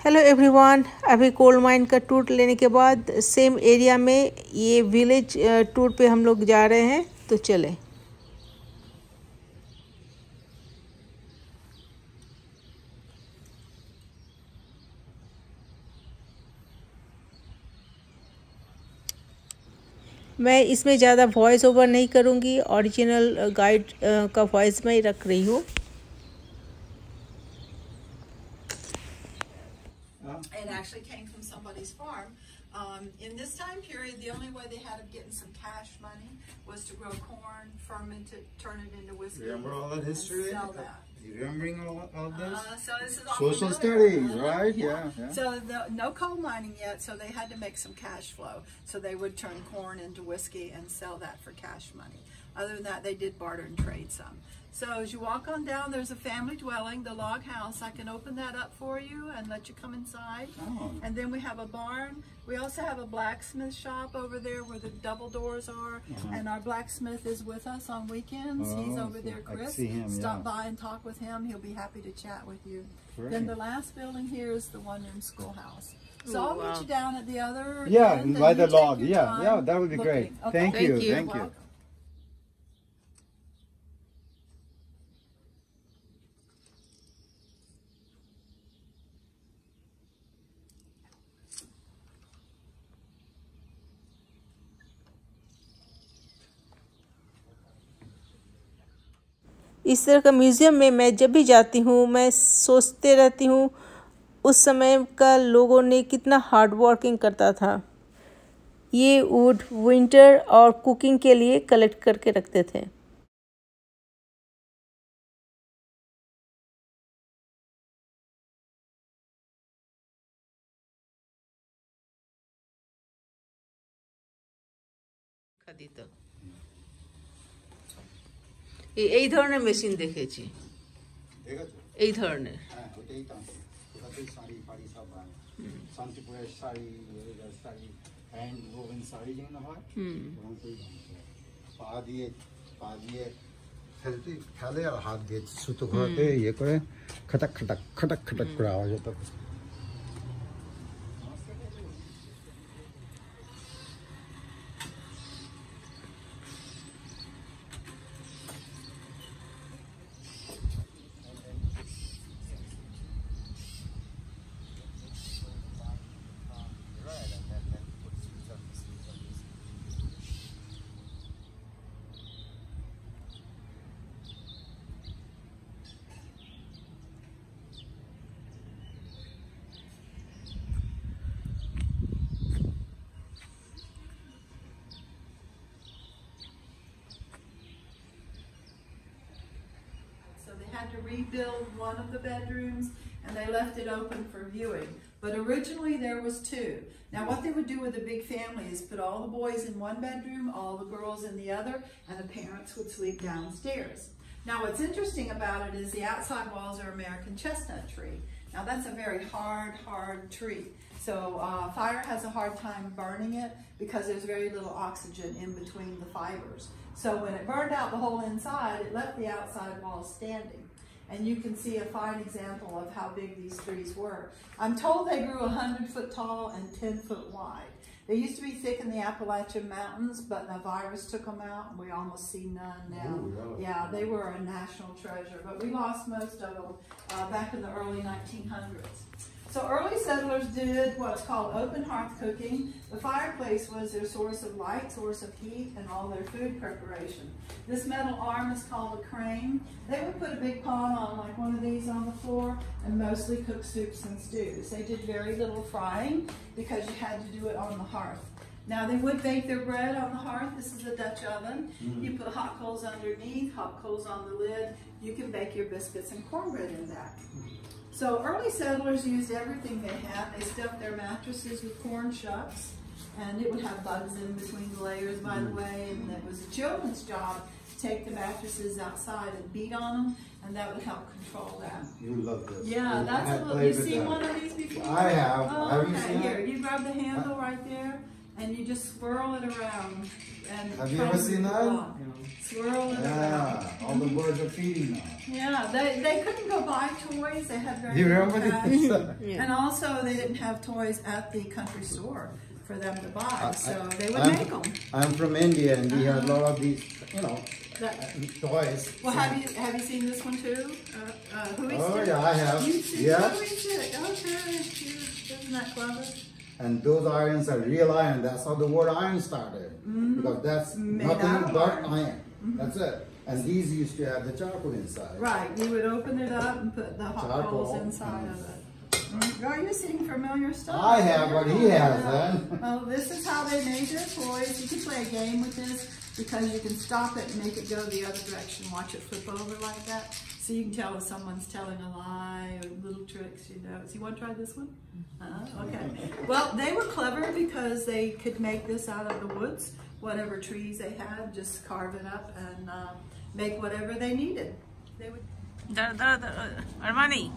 Hello everyone. अभी coal mine का tour लेने के बाद सेम एरिया में ये विलेज टूर पे हम लोग जा रहे हैं, तो चलें। मैं इसमें ज़्यादा वॉइस ओवर नहीं करूँगी, ओरिजिनल गाइड का वॉइस मैं ही रख रही हूँ। It actually came from somebody's farm. In this time period, the only way they had of getting some cash money was to grow corn, ferment it, turn it into whiskey. Remember all that history? Sell that. You remembering all this? So this is all Social studies, right? Yeah. Yeah. So no coal mining yet, so they had to make some cash flow. So they would turn corn into whiskey and sell that for cash money. Other than that, they did barter and trade some. So as you walk on down, there's a family dwelling, the log house. I can open that up for you and let you come inside. Oh. And then we have a barn. We also have a blacksmith shop over there where the double doors are. And our blacksmith is with us on weekends. He's over there, Chris. I see him, Stop by and talk with him. He'll be happy to chat with you. Great. Then the last building here is the one-room schoolhouse. So I'll meet you down at the other end, by the you take log. your Yeah, time that would be great. looking. Okay. Thank you. Thank you. Thank you. Welcome. इस तरह का museum में मैं जब भी जाती हूँ, मैं सोचते रहती हूँ उस समय का लोगों ने कितना हार्ड वर्किंग करता था। ये वुड विंटर और कुकिंग के लिए कलेक्ट करके रखते थे। এই ধরনের মেশিন দেখেছি, এই ধরনের। শান্তিপুরের শাড়ি, হ্যান্ড ওভেন শাড়ি যেগুলো হয়, পা দিয়ে ফেলে আর হাত দিয়ে সুতো ঘোরাতে ইয়ে করে খটাক খটাক খটাক খটাক করে আওয়াজ হতো। Had to rebuild one of the bedrooms and they left it open for viewing. But originally there was two. Now what they would do with a big family is put all the boys in one bedroom, all the girls in the other, and the parents would sleep downstairs. Now what's interesting about it is the outside walls are American chestnut tree. Now that's a very hard tree. So fire has a hard time burning it because there's very little oxygen in between the fibers. So when it burned out the whole inside, it left the outside walls standing. And you can see a fine example of how big these trees were. I'm told they grew 100 foot tall and 10 foot wide. They used to be thick in the Appalachian Mountains, but the virus took them out and we almost see none now. Ooh, really? Yeah, they were a national treasure, but we lost most of them back in the early 1900s. So early settlers did what's called open hearth cooking. The fireplace was their source of light, source of heat, and all their food preparation. This metal arm is called a crane. They would put a big pot on like one of these on the floor and mostly cook soups and stews. They did very little frying because you had to do it on the hearth. Now they would bake their bread on the hearth. This is a Dutch oven. You put hot coals underneath, hot coals on the lid. You can bake your biscuits and cornbread in that. So early settlers used everything they had. They stuffed their mattresses with corn shucks, and it would have bugs in between the layers, by the way, and it was a children's job to take the mattresses outside and beat on them, and that would help control that. You love this. Yeah, that's a little, you've seen one of these before? I have. Oh, Have you okay, seen here, it? you grab the handle right there, and you just swirl it around. And have you ever seen that? Swirl it around. Yeah, all the birds are feeding now. Yeah, they couldn't go buy toys. They had very You little remember cash. this? And also they didn't have toys at the country store for them to buy, so they would make them. I'm from India, and we have a lot of these, you know, toys. Well, have you seen this one too? Who eats Oh it? yeah, I have. You've seen Yeah. Who eats it? Okay, cute. Isn't that clever? And those irons are real iron. That's how the word iron started. Because that's Made out nothing of but iron. iron. That's it. And these used to have the charcoal inside. Right. You would open it up and put the hot Charcoal. coals inside of it. Are you seeing familiar stuff? I have, but he hasn't. Well, this is how they made their toys. You can play a game with this because you can stop it and make it go the other direction. Watch it flip over like that. So you can tell if someone's telling a lie or little tricks, you know. So you want to try this one? Okay. Well, they were clever because they could make this out of the woods. Whatever trees they had, just carve it up and make whatever they needed. They would. Armani.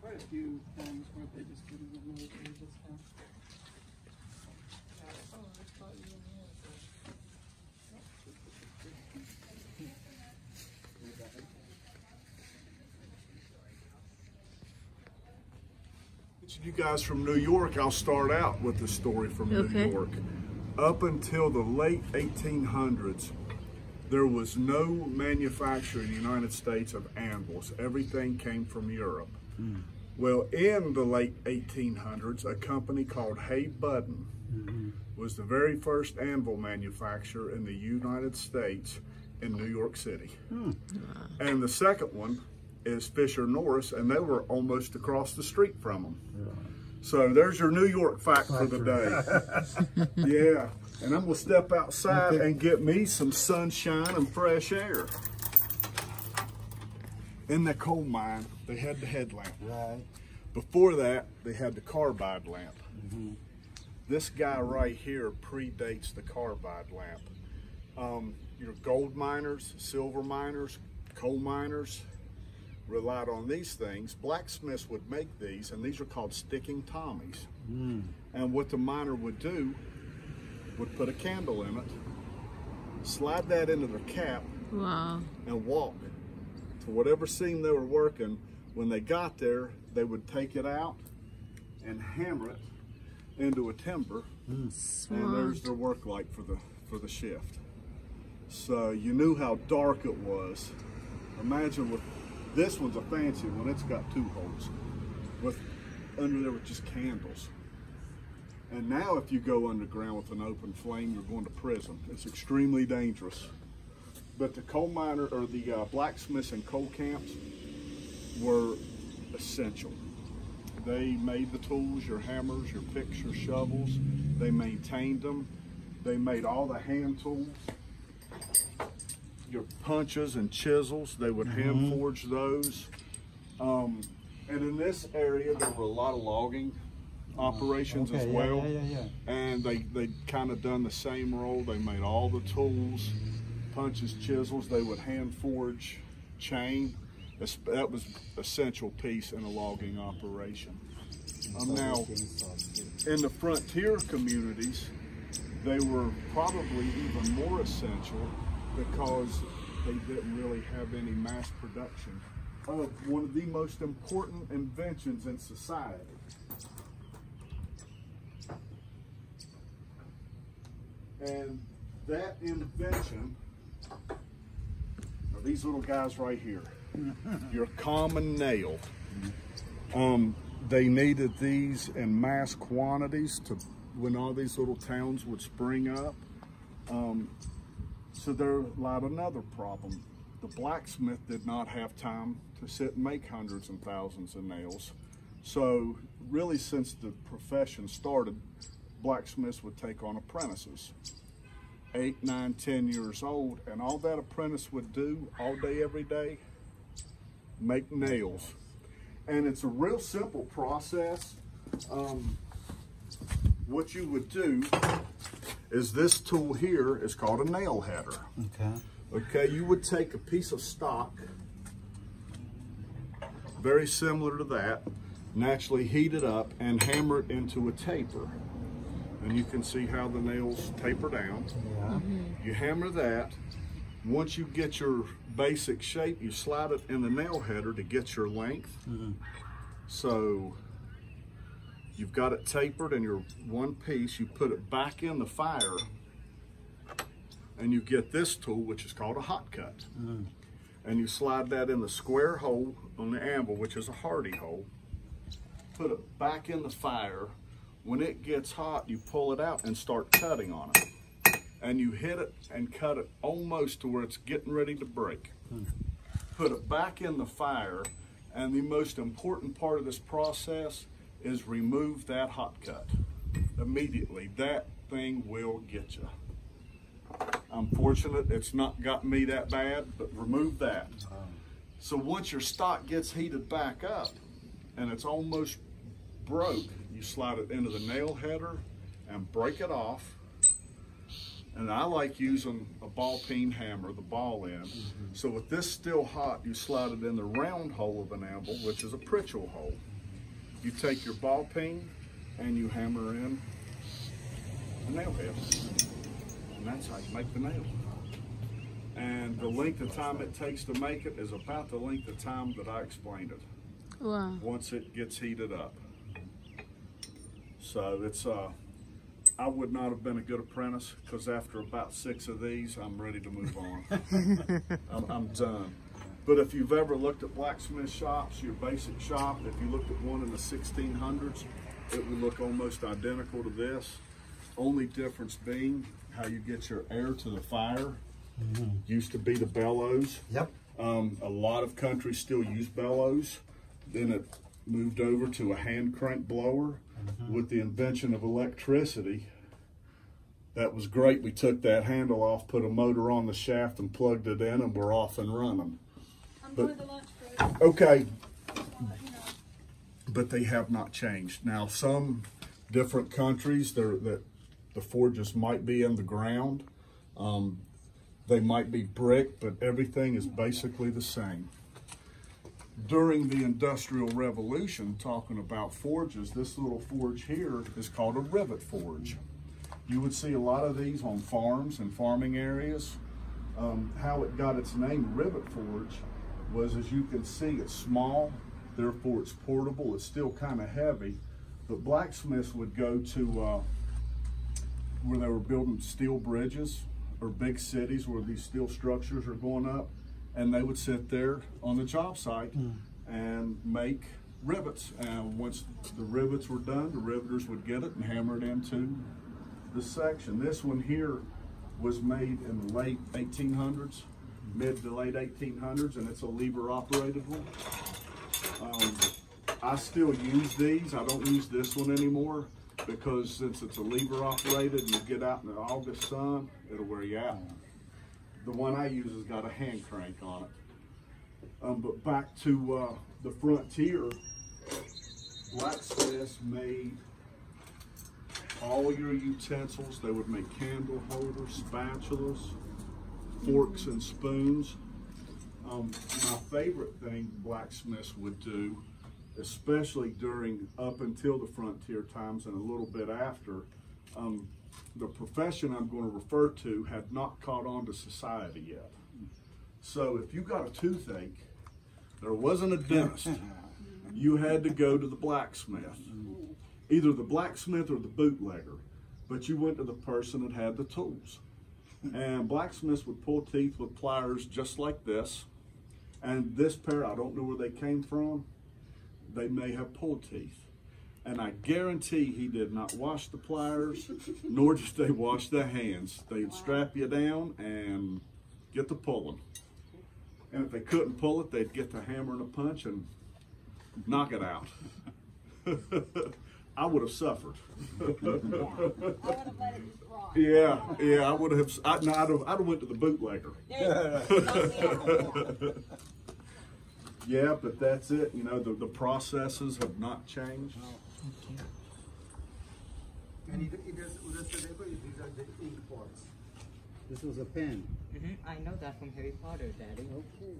Quite a few things where they just didn't know they just have. You guys from New York, I'll start out with the story from New York. Up until the late 1800s, there was no manufacture in the United States of anvils. Everything came from Europe. Well, in the late 1800s, a company called Hay Budden was the very first anvil manufacturer in the United States in New York City. And the second one is Fisher Norris, and they were almost across the street from them. So there's your New York fact for the day. Yeah, and I'm gonna step outside and get me some sunshine and fresh air. In the coal mine, they had the headlamp. Right. Before that, they had the carbide lamp. This guy right here predates the carbide lamp. Your gold miners, silver miners, coal miners relied on these things. Blacksmiths would make these, and these are called sticking Tommies. And what the miner would do, would put a candle in it, slide that into their cap, and walk to whatever seam they were working. When they got there, they would take it out and hammer it into a timber, and there's their work light for the shift. So you knew how dark it was. Imagine with this one's a fancy one. It's got 2 holes. Under there were just candles. And now if you go underground with an open flame, you're going to prison. It's extremely dangerous. But the coal miner, or the blacksmiths and coal camps were essential. They made the tools, your hammers, your picks, your shovels. They maintained them. They made all the hand tools. Your punches and chisels, they would hand forge those. And in this area, there were a lot of logging operations as well. And they kind of done the same role. They made all the tools, punches, chisels. They would hand forge chain. That was an essential piece in a logging operation. Now, in the frontier communities, they were probably even more essential because they didn't really have any mass production of one of the most important inventions in society. And that invention are these little guys right here. Your common nail. They needed these in mass quantities to when all these little towns would spring up. So there lied another problem. The blacksmith did not have time to sit and make hundreds and thousands of nails. So really, since the profession started, blacksmiths would take on apprentices, 8, 9, 10 years old, and all that apprentice would do all day, every day, make nails. And it's a real simple process. What you would do is this tool here is called a nail header. Okay, you would take a piece of stock very similar to that, naturally heat it up and hammer it into a taper. And you can see how the nails taper down. Yeah. You hammer that. Once you get your basic shape, you slide it in the nail header to get your length. So you've got it tapered in your one piece. You put it back in the fire and you get this tool, which is called a hot cut. And you slide that in the square hole on the anvil, which is a hardy hole. Put it back in the fire. When it gets hot, you pull it out and start cutting on it. And you hit it and cut it almost to where it's getting ready to break. Put it back in the fire, and the most important part of this process is remove that hot cut. Immediately, that thing will get you. I'm fortunate it's not got me that bad, but remove that. So once your stock gets heated back up and it's almost broke, you slide it into the nail header and break it off. And I like using a ball peen hammer, the ball end. So with this still hot, you slide it in the round hole of an anvil, which is a Pritchell hole. You take your ball peen and you hammer in the nail head. And that's how you make the nail. And the length of time it takes to make it is about the length of time that I explained it. Wow. Once it gets heated up. So it's I would not have been a good apprentice, because after about 6 of these, I'm ready to move on. I'm done. But if you've ever looked at blacksmith shops, your basic shop, if you looked at one in the 1600s, it would look almost identical to this. Only difference being how you get your air to the fire. Used to be the bellows. Yep. A lot of countries still use bellows. Then it moved over to a hand crank blower. With the invention of electricity, that was great. We took that handle off, put a motor on the shaft and plugged it in, and we're off and running. I'm going to lunch break. Okay, but they have not changed. Now, some different countries, that the forges might be in the ground. They might be brick, but everything is basically the same. During the Industrial Revolution, talking about forges, this little forge here is called a Rivet Forge. You would see a lot of these on farms and farming areas. How it got its name, Rivet Forge, was, as you can see, it's small, therefore it's portable, it's still kind of heavy. But blacksmiths would go to where they were building steel bridges, or big cities where these steel structures are going up, and they would sit there on the job site and make rivets. And once the rivets were done, the riveters would get it and hammer it into the section. This one here was made in the late 1800s, mid to late 1800s, and it's a lever operated one. I still use these. I don't use this one anymore, because since it's a lever operated and you get out in the August sun, it'll wear you out. The one I use has got a hand crank on it. But back to the frontier, blacksmiths made all your utensils. They would make candle holders, spatulas, forks and spoons. My favorite thing blacksmiths would do, especially during up until the frontier times and a little bit after, the profession I'm going to refer to had not caught on to society yet. So if you got a toothache, there wasn't a dentist. You had to go to the blacksmith. Either the blacksmith or the bootlegger. But you went to the person that had the tools. And blacksmiths would pull teeth with pliers just like this. And this pair, I don't know where they came from. They may have pulled teeth. And I guarantee he did not wash the pliers, nor did they wash their hands. They'd strap you down and get to pulling. And if they couldn't pull it, they'd get the hammer and a punch and knock it out. I would have suffered. Yeah, I would have. I'd have went to the bootlegger. Yeah, but that's it. You know, the processes have not changed. And it is, these are the ink pots. This was a pen. I know that from Harry Potter, Daddy. Okay,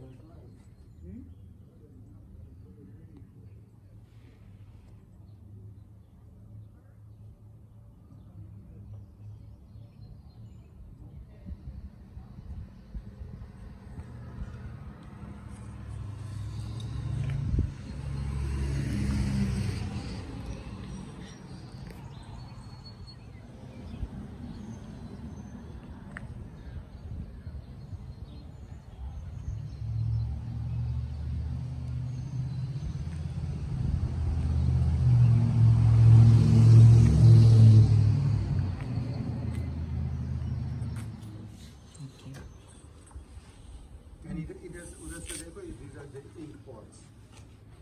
उधर से देखो, these are the ink pots.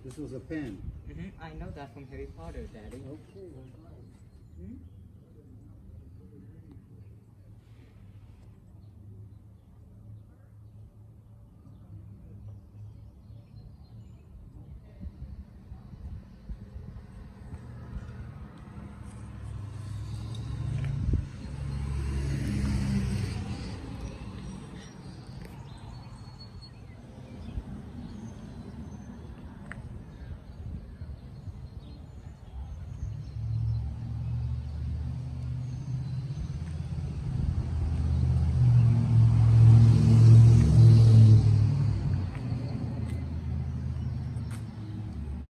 This was a pen. I know that from Harry Potter, Daddy. Okay, well,